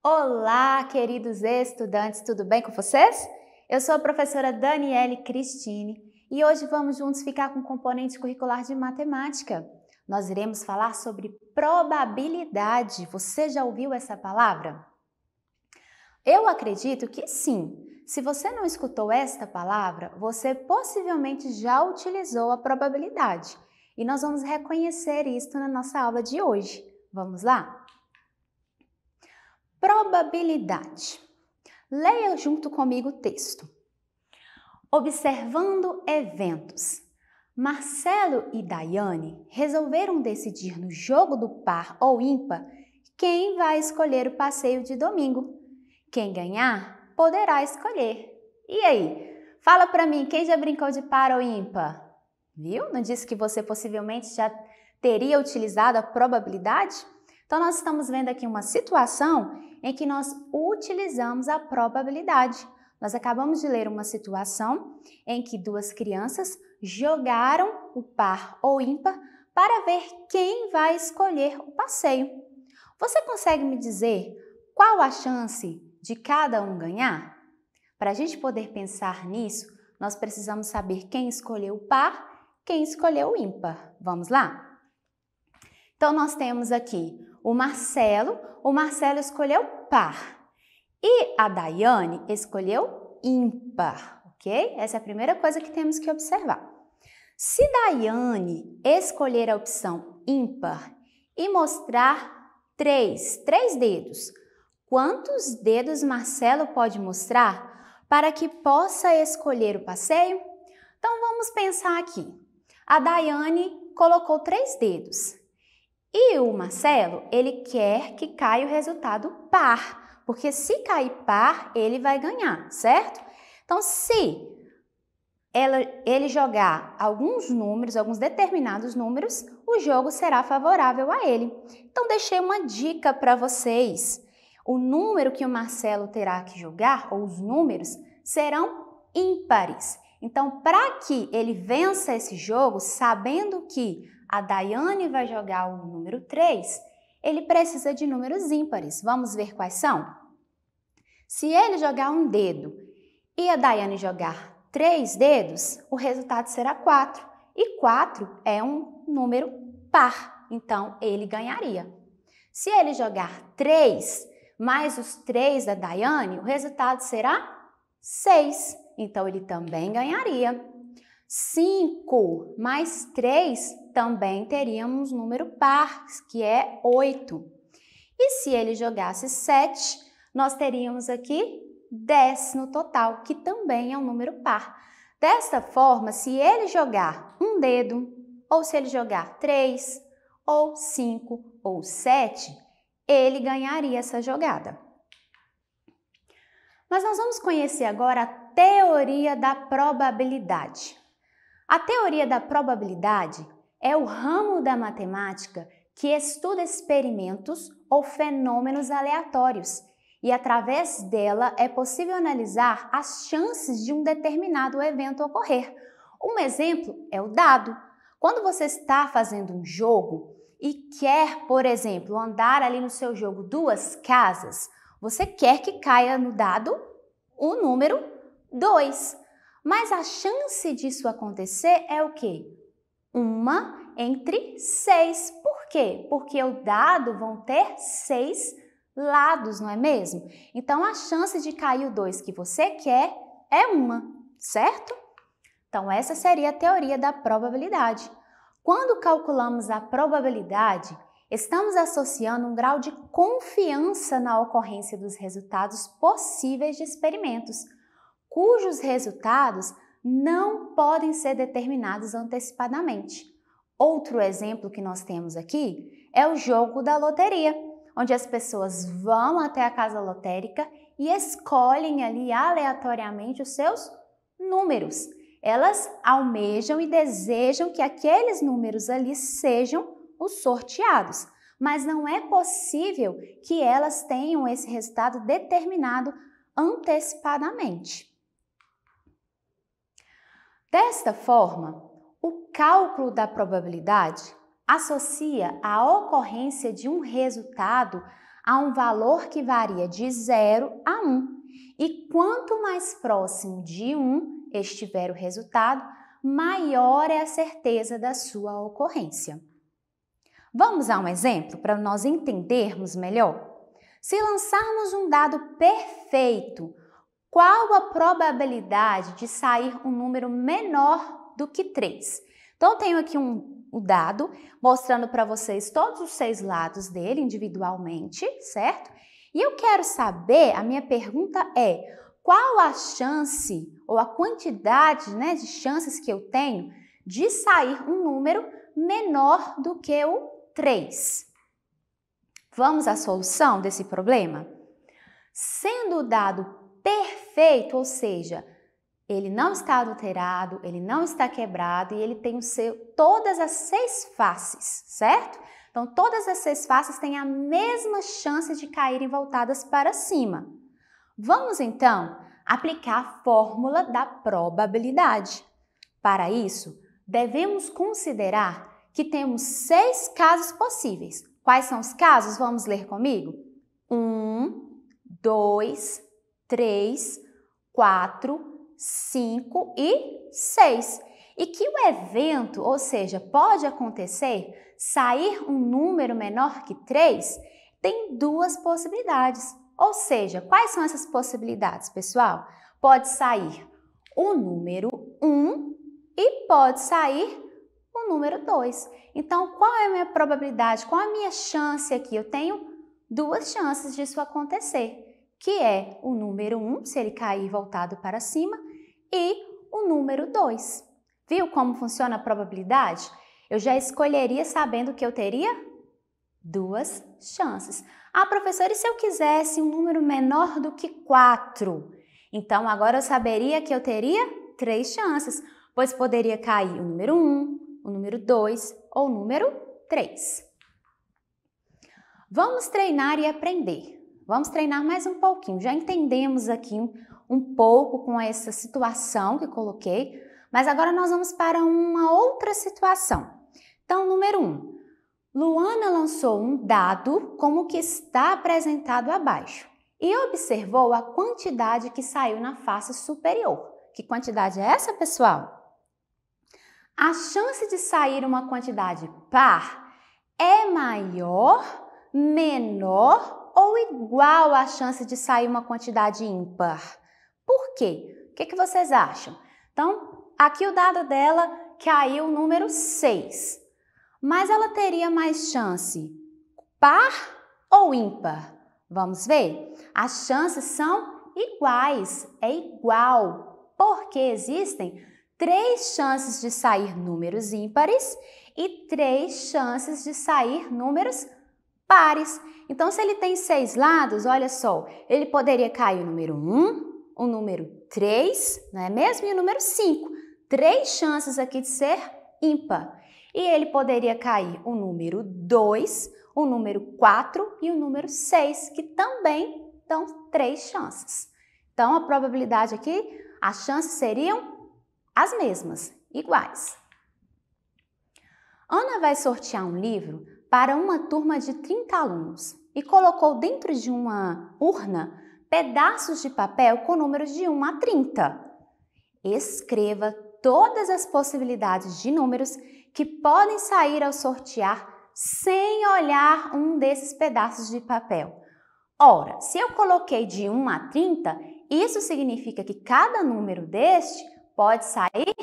Olá, queridos estudantes, tudo bem com vocês? Eu sou a professora Daniele Cristine e hoje vamos juntos ficar com o componente curricular de matemática. Nós iremos falar sobre probabilidade. Você já ouviu essa palavra? Eu acredito que sim. Se você não escutou esta palavra, você possivelmente já utilizou a probabilidade. E nós vamos reconhecer isso na nossa aula de hoje. Vamos lá? Probabilidade. Leia junto comigo o texto. Observando eventos, Marcelo e Daiane resolveram decidir no jogo do par ou ímpar quem vai escolher o passeio de domingo. Quem ganhar poderá escolher. E aí? Fala para mim, quem já brincou de par ou ímpar? Viu? Não disse que você possivelmente já teria utilizado a probabilidade? Então, nós estamos vendo aqui uma situação em que nós utilizamos a probabilidade. Nós acabamos de ler uma situação em que duas crianças jogaram o par ou ímpar para ver quem vai escolher o passeio. Você consegue me dizer qual a chance de cada um ganhar? Para a gente poder pensar nisso, nós precisamos saber quem escolheu o par, quem escolheu o ímpar. Vamos lá? Então, nós temos aqui o Marcelo escolheu par e a Daiane escolheu ímpar, ok? Essa é a primeira coisa que temos que observar. Se Daiane escolher a opção ímpar e mostrar três dedos, quantos dedos Marcelo pode mostrar para que possa escolher o passeio? Então, vamos pensar aqui. A Daiane colocou 3 dedos. E o Marcelo, ele quer que caia o resultado par, porque se cair par, ele vai ganhar, certo? Então, se ele jogar alguns determinados números, o jogo será favorável a ele. Então, deixei uma dica para vocês. O número que o Marcelo terá que jogar, ou os números, serão ímpares. Então, para que ele vença esse jogo, sabendo que a Daiane vai jogar o número 3, ele precisa de números ímpares. Vamos ver quais são? Se ele jogar um dedo e a Daiane jogar 3 dedos, o resultado será 4. E 4 é um número par, então ele ganharia. Se ele jogar 3 mais os 3 da Daiane, o resultado será 6, então ele também ganharia. 5 mais 3 também teríamos um número par, que é 8. E se ele jogasse 7, nós teríamos aqui 10 no total, que também é um número par. Desta forma, se ele jogar um dedo, ou se ele jogar 3, ou 5, ou 7, ele ganharia essa jogada. Mas nós vamos conhecer agora a teoria da probabilidade. A teoria da probabilidade é o ramo da matemática que estuda experimentos ou fenômenos aleatórios e, através dela, é possível analisar as chances de um determinado evento ocorrer. Um exemplo é o dado. Quando você está fazendo um jogo e quer, por exemplo, andar ali no seu jogo 2 casas, você quer que caia no dado o número 2. Mas a chance disso acontecer é o quê? 1 entre 6. Por quê? Porque o dado vão ter 6 lados, não é mesmo? Então, a chance de cair o 2 que você quer é 1, certo? Então, essa seria a teoria da probabilidade. Quando calculamos a probabilidade, estamos associando um grau de confiança na ocorrência dos resultados possíveis de experimentos, cujos resultados não podem ser determinados antecipadamente. Outro exemplo que nós temos aqui é o jogo da loteria, onde as pessoas vão até a casa lotérica e escolhem ali aleatoriamente os seus números. Elas almejam e desejam que aqueles números ali sejam os sorteados, mas não é possível que elas tenham esse resultado determinado antecipadamente. Desta forma, o cálculo da probabilidade associa a ocorrência de um resultado há um valor que varia de 0 a 1. E quanto mais próximo de 1 estiver o resultado, maior é a certeza da sua ocorrência. Vamos a um exemplo para nós entendermos melhor? Se lançarmos um dado perfeito, qual a probabilidade de sair um número menor do que 3? Então, eu tenho aqui um dado mostrando para vocês todos os 6 lados dele individualmente, certo? E eu quero saber, a minha pergunta é, qual a chance ou a quantidade, de chances que eu tenho de sair um número menor do que o 3? Vamos à solução desse problema? Sendo o dado perfeito, ou seja, ele não está adulterado, ele não está quebrado e ele tem todas as 6 faces, certo? Então, todas as 6 faces têm a mesma chance de caírem voltadas para cima. Vamos, então, aplicar a fórmula da probabilidade. Para isso, devemos considerar que temos 6 casos possíveis. Quais são os casos? Vamos ler comigo? 1, 2, 3, 4, 5 e 6. E que o evento, ou seja, pode acontecer, sair um número menor que 3, tem 2 possibilidades. Ou seja, quais são essas possibilidades, pessoal? Pode sair o número 1 e pode sair o número 2. Então, qual é a minha probabilidade? Qual é a minha chance aqui? Eu tenho 2 chances disso acontecer, que é o número 1, se ele cair voltado para cima, e o número 2. Viu como funciona a probabilidade? Eu já escolheria sabendo que eu teria 2 chances. Ah, professora, e se eu quisesse um número menor do que 4? Então, agora eu saberia que eu teria 3 chances, pois poderia cair o número 1, o número 2 ou o número 3. Vamos treinar e aprender. Vamos treinar mais um pouquinho. Já entendemos aqui um pouco com essa situação que coloquei, mas agora nós vamos para uma outra situação. Então, número 1. Luana lançou um dado como o que está apresentado abaixo e observou a quantidade que saiu na face superior. Que quantidade é essa, pessoal? A chance de sair uma quantidade par é maior, menor ou igual à chance de sair uma quantidade ímpar? Por quê? O que vocês acham? Então, aqui o dado dela caiu o número 6. Mas ela teria mais chance par ou ímpar? Vamos ver? As chances são iguais, é igual, porque existem 3 chances de sair números ímpares e 3 chances de sair números pares. Então, se ele tem 6 lados, olha só, ele poderia cair o número 1, o número 3, não é mesmo? E o número 5. 3 chances aqui de ser ímpar. E ele poderia cair o número 2, o número 4 e o número 6, que também dão 3 chances. Então, a probabilidade aqui, as chances seriam as mesmas, iguais. Ana vai sortear um livro para uma turma de 30 alunos e colocou dentro de uma urna pedaços de papel com números de 1 a 30. Escreva todas as possibilidades de números que podem sair ao sortear sem olhar um desses pedaços de papel. Ora, se eu coloquei de 1 a 30, isso significa que cada número deste pode sair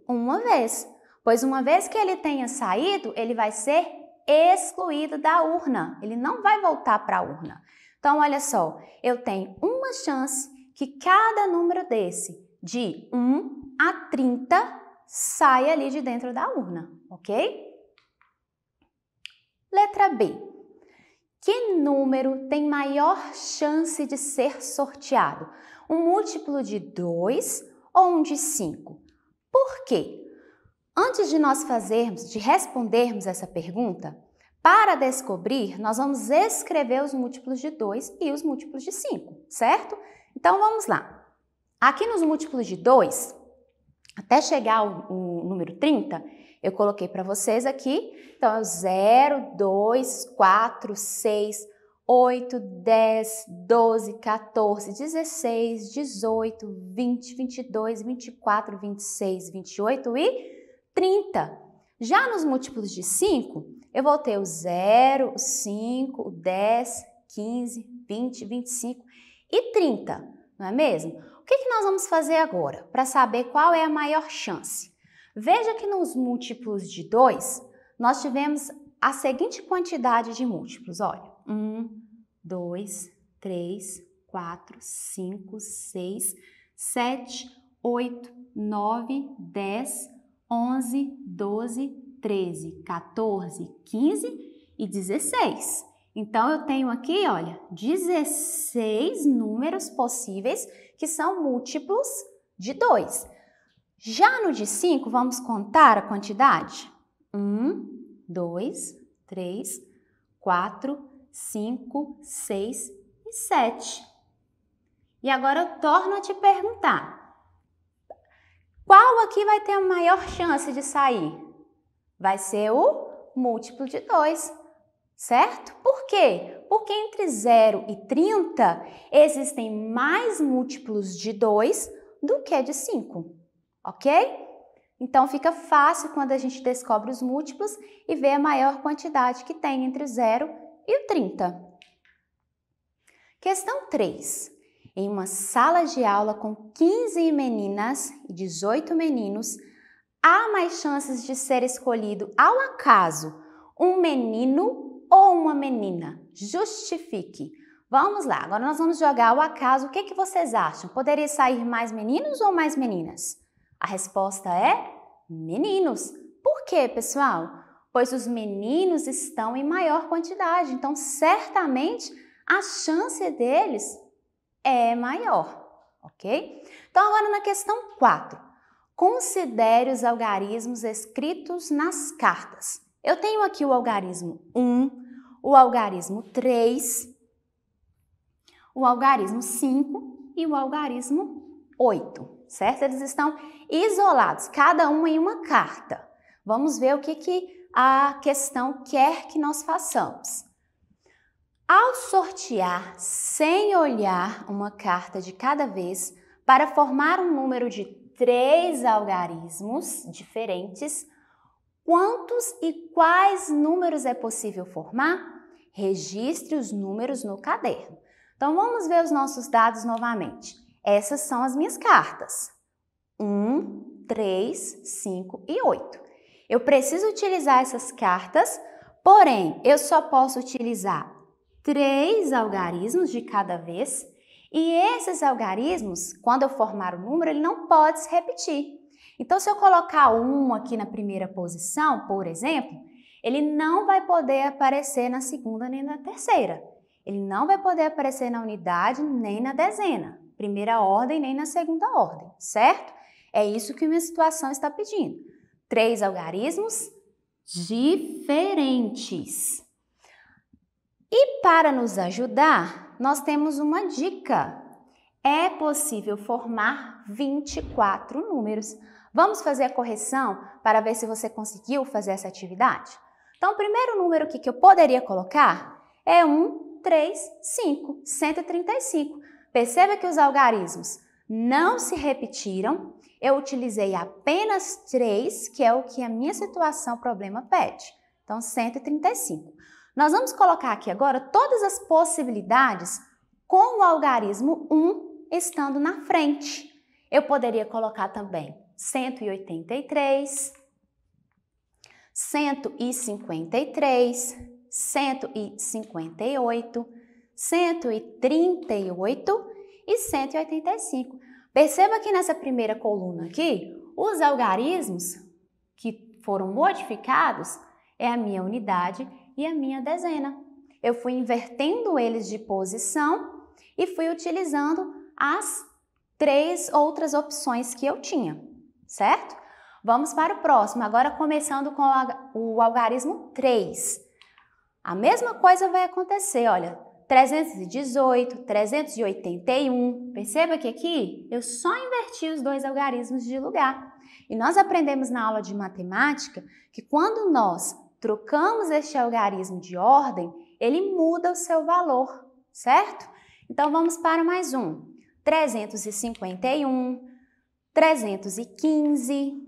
uma vez, pois uma vez que ele tenha saído, ele vai ser excluído da urna, ele não vai voltar para a urna. Então, olha só, eu tenho uma chance que cada número desse, de 1 a 30, saia ali de dentro da urna, ok? Letra B. Que número tem maior chance de ser sorteado? Um múltiplo de 2 ou um de 5? Por quê? Antes de nós respondermos essa pergunta, para descobrir, nós vamos escrever os múltiplos de 2 e os múltiplos de 5, certo? Então, vamos lá. Aqui nos múltiplos de 2, até chegar ao número 30, eu coloquei para vocês aqui, então é 0, 2, 4, 6, 8, 10, 12, 14, 16, 18, 20, 22, 24, 26, 28 e 30. Já nos múltiplos de 5, eu vou ter o 0, o 5, o 10, 15, 20, 25 e 30, não é mesmo? O que nós vamos fazer agora para saber qual é a maior chance? Veja que nos múltiplos de 2, nós tivemos a seguinte quantidade de múltiplos, olha. 1, 2, 3, 4, 5, 6, 7, 8, 9, 10, 11, 12, 13, 14, 15 e 16. Então, eu tenho aqui, olha, 16 números possíveis que são múltiplos de 2. Já no de 5, vamos contar a quantidade? 1, 2, 3, 4, 5, 6 e 7. E agora eu torno a te perguntar. Qual aqui vai ter a maior chance de sair? Vai ser o múltiplo de 2, certo? Por quê? Porque entre 0 e 30 existem mais múltiplos de 2 do que de 5, ok? Então fica fácil quando a gente descobre os múltiplos e vê a maior quantidade que tem entre o 0 e o 30. Questão 3. Em uma sala de aula com 15 meninas e 18 meninos, há mais chances de ser escolhido ao acaso um menino ou uma menina? Justifique. Vamos lá, agora nós vamos jogar ao acaso. O que vocês acham? Poderia sair mais meninos ou mais meninas? A resposta é meninos. Por quê, pessoal? Pois os meninos estão em maior quantidade, então certamente a chance deles é maior, ok? Então agora na questão 4, considere os algarismos escritos nas cartas. Eu tenho aqui o algarismo 1, o algarismo 3, o algarismo 5 e o algarismo 8, certo? Eles estão isolados, cada um em uma carta. Vamos ver o que a questão quer que nós façamos. Ao sortear sem olhar uma carta de cada vez para formar um número de 3 algarismos diferentes, quantos e quais números é possível formar? Registre os números no caderno. Então vamos ver os nossos dados novamente. Essas são as minhas cartas. 1, 3, 5 e 8. Eu preciso utilizar essas cartas, porém, eu só posso utilizar 3 algarismos de cada vez e esses algarismos, quando eu formar o número, ele não pode se repetir. Então, se eu colocar 1 aqui na primeira posição, por exemplo, ele não vai poder aparecer na segunda nem na terceira. Ele não vai poder aparecer na unidade nem na dezena, primeira ordem nem na segunda ordem, certo? É isso que minha situação está pedindo. 3 algarismos diferentes. E para nos ajudar, nós temos uma dica. É possível formar 24 números. Vamos fazer a correção para ver se você conseguiu fazer essa atividade? Então, o primeiro número que eu poderia colocar é 1, 3, 5, 135. Perceba que os algarismos não se repetiram. Eu utilizei apenas 3, que é o que a minha situação, problema pede. Então, 135. Nós vamos colocar aqui agora todas as possibilidades com o algarismo 1 estando na frente. Eu poderia colocar também 183, 153, 158, 138 e 185. Perceba que nessa primeira coluna aqui, os algarismos que foram modificados é a minha unidade e a minha dezena. Eu fui invertendo eles de posição e fui utilizando as 3 outras opções que eu tinha, certo? Vamos para o próximo, agora começando com o algarismo 3. A mesma coisa vai acontecer, olha, 318, 381. Perceba que aqui eu só inverti os 2 algarismos de lugar. E nós aprendemos na aula de matemática que quando nós trocamos este algarismo de ordem, ele muda o seu valor, certo? Então, vamos para mais um. 351, 315,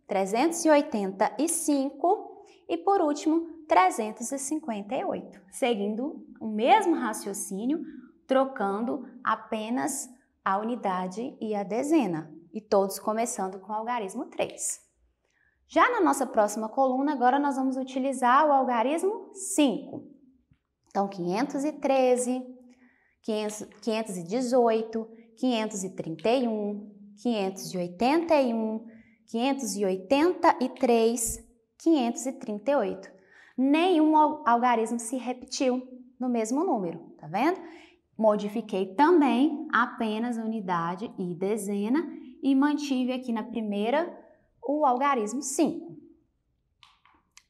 385 e, por último, 358. Seguindo o mesmo raciocínio, trocando apenas a unidade e a dezena. E todos começando com o algarismo 3. Já na nossa próxima coluna, agora nós vamos utilizar o algarismo 5. Então, 513, 518, 531, 581, 583, 538. Nenhum algarismo se repetiu no mesmo número, tá vendo? Modifiquei também apenas a unidade e dezena e mantive aqui na primeira o algarismo 5.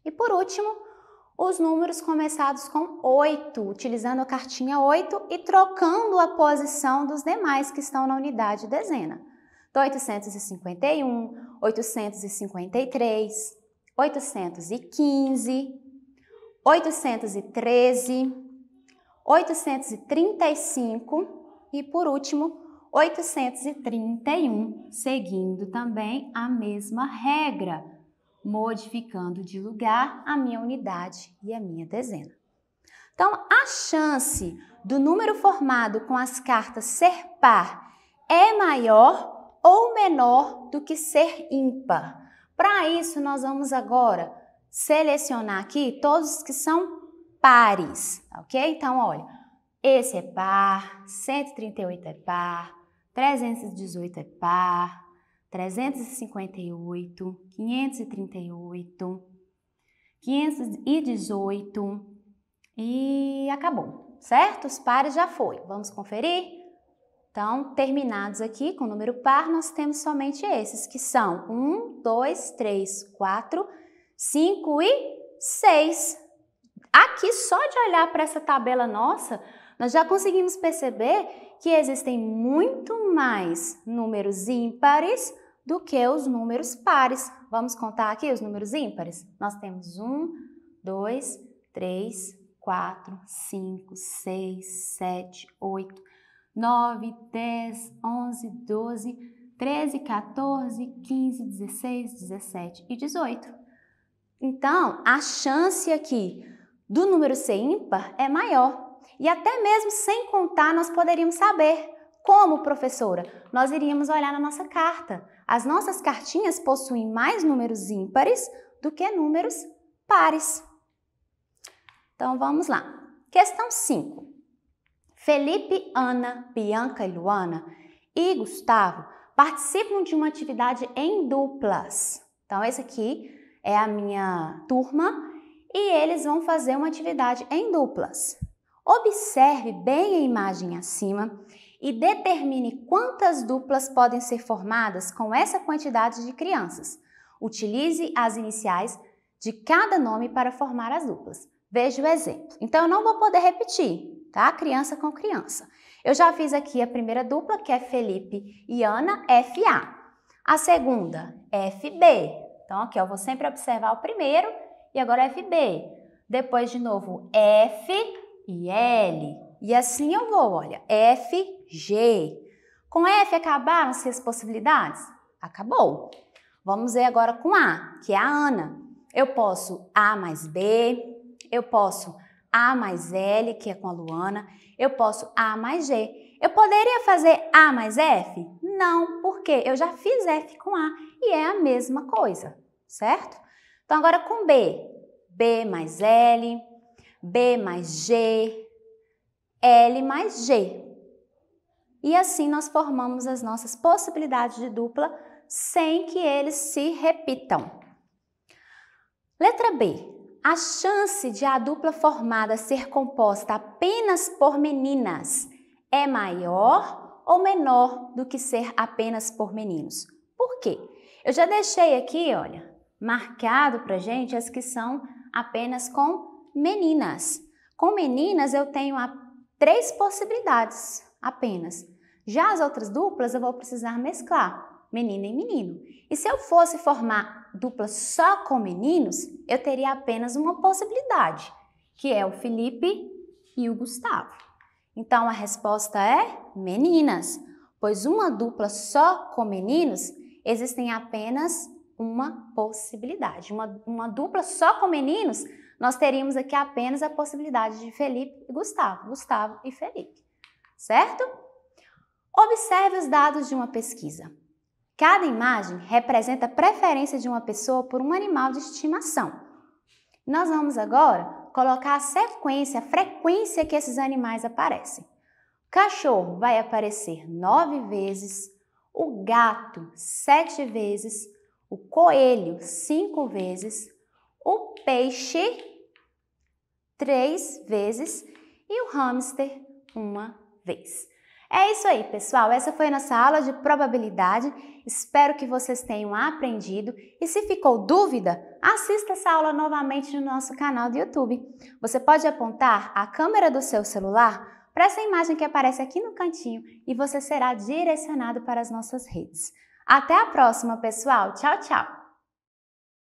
E por último, os números começados com 8, utilizando a cartinha 8 e trocando a posição dos demais que estão na unidade e dezena. Então, 851, 853, 815, 813, 835 e, por último, 831, seguindo também a mesma regra, modificando de lugar a minha unidade e a minha dezena. Então, a chance do número formado com as cartas ser par é maior ou menor do que ser ímpar. Para isso, nós vamos agora selecionar aqui todos os que são pares, ok? Então, olha, esse é par, 138 é par, 318 é par, 358, 538, 518 e acabou, certo? Os pares já foi. Vamos conferir? Então, terminados aqui com o número par, nós temos somente esses, que são 1, 2, 3, 4, 5 e 6. Aqui, só de olhar para essa tabela nossa, nós já conseguimos perceber que existem muito mais números ímpares do que os números pares. Vamos contar aqui os números ímpares? Nós temos 1, 2, 3, 4, 5, 6, 7, 8, 9, 10, 11, 12, 13, 14, 15, 16, 17 e 18. Então, a chance aqui do número ser ímpar é maior. E até mesmo sem contar, nós poderíamos saber. Como, professora? Nós iríamos olhar na nossa carta. As nossas cartinhas possuem mais números ímpares do que números pares. Então, vamos lá. Questão 5. Felipe, Ana, Bianca e Luana e Gustavo participam de uma atividade em duplas. Então, esse aqui é a minha turma e eles vão fazer uma atividade em duplas. Observe bem a imagem acima e determine quantas duplas podem ser formadas com essa quantidade de crianças. Utilize as iniciais de cada nome para formar as duplas. Veja o exemplo. Então, eu não vou poder repetir, tá? Criança com criança. Eu já fiz aqui a primeira dupla, que é Felipe e Ana, FA. A segunda, FB. Então, aqui eu vou sempre observar o primeiro e agora FB. Depois, de novo, F e L. E assim eu vou, olha, F, G. Com F acabaram-se as possibilidades? Acabou. Vamos ver agora com A, que é a Ana. Eu posso A mais B, eu posso A mais L, que é com a Luana, eu posso A mais G. Eu poderia fazer A mais F? Não, porque eu já fiz F com A e é a mesma coisa, certo? Então, agora com B, B mais L, B mais G, L mais G. E assim nós formamos as nossas possibilidades de dupla sem que eles se repitam. Letra B. A chance de a dupla formada ser composta apenas por meninas é maior ou menor do que ser apenas por meninos? Por quê? Eu já deixei aqui, olha, marcado pra gente as que são apenas com meninas. Com meninas eu tenho 3 possibilidades apenas. Já as outras duplas eu vou precisar mesclar menina e menino. E se eu fosse formar dupla só com meninos, eu teria apenas uma possibilidade, que é o Felipe e o Gustavo. Então, a resposta é meninas, pois uma dupla só com meninos, existem apenas uma possibilidade. Uma dupla só com meninos, nós teríamos aqui apenas a possibilidade de Felipe e Gustavo, Gustavo e Felipe, certo? Observe os dados de uma pesquisa. Cada imagem representa a preferência de uma pessoa por um animal de estimação. Nós vamos agora colocar a sequência, a frequência que esses animais aparecem. O cachorro vai aparecer 9 vezes, o gato 7 vezes, o coelho 5 vezes, o peixe 3 vezes e o hamster 1 vez. É isso aí, pessoal. Essa foi a nossa aula de probabilidade. Espero que vocês tenham aprendido. E se ficou dúvida, assista essa aula novamente no nosso canal do YouTube. Você pode apontar a câmera do seu celular para essa imagem que aparece aqui no cantinho e você será direcionado para as nossas redes. Até a próxima, pessoal. Tchau, tchau!